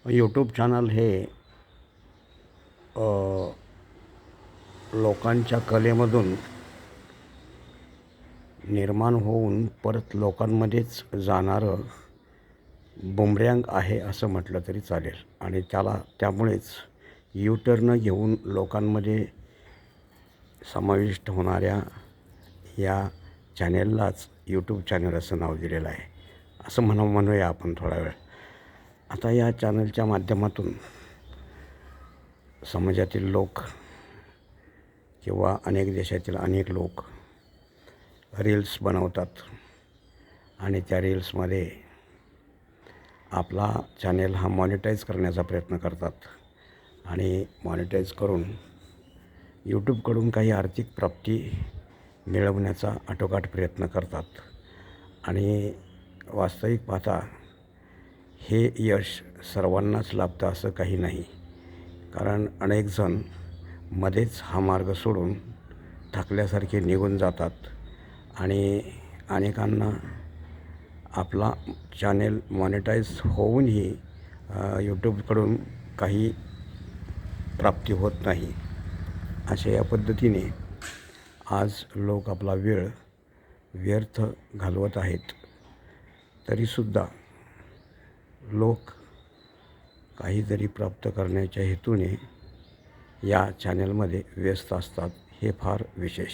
YouTube channel हे लोकांच्या कलेमधून निर्माण होऊन परत लोकांमध्येच जाणारं बुमरँग आहे असं म्हटलं तरी चालेल. आणि त्यामुळेच यू-टर्न घेऊन लोकांमध्ये समाविष्ट होणाऱ्या या चॅनेललाच यूट्यूब चॅनल असं नाव दिलेलं आहे, असं म्हणूया आपण थोडा वेळ. आता या चॅनलच्या माध्यमातून समाजातील लोक किंवा अनेक देशातील अनेक लोक रील्स बनवतात आणि त्या रील्समध्ये आपला चॅनेल हा मॉनिटाईज करण्याचा प्रयत्न करतात आणि मॉनिटाईज करून यूट्यूबकडून काही आर्थिक प्राप्ती मिळवण्याचा आटोकाट प्रयत्न करतात. आणि वास्तविक पाहता हे यश सर्वांनाच लाभतं असं काही नाही, कारण अनेक जण मध्येच हा मार्ग सोडून थकल्यासारखे निघून जातात आणि अनेकांना आपला चॅनेल मॉनिटाईज होऊनही यूट्यूबकडून काही प्राप्ती होत नाही. अशा या पद्धतीने आज लोक आपला वेळ व्यर्थ घालवत आहेत. तरीसुद्धा लोक काहीतरी प्राप्त करण्याच्या हेतूने या चॅनेलमध्ये व्यस्त असतात, हे फार विशेष.